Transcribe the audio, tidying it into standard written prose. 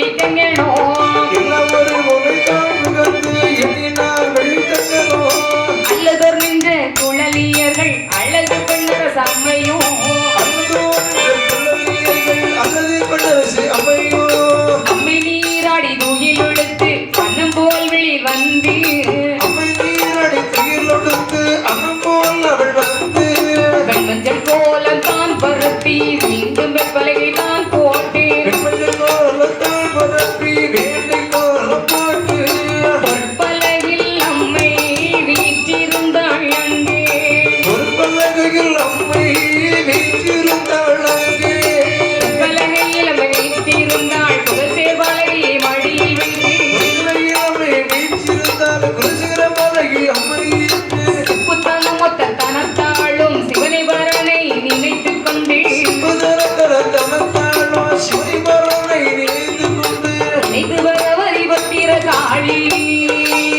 வெள்ளித்தங்கனோ ஒரு முறைதான் உகந்து எண்ணினார் வெள்ளித்தங்கனோ அல்லதோர் நின்ற குழலியர்கள் அழகு பெண்ணர சம்மையும் அம்மை நீராடி தூயில் ஒடுத்து அன்னம் போல் வெளி வந்து வெண்மஞ்சள் கோலம் தான் பருத்தி மீண்டும் வெப்பலகை தான் போட்டு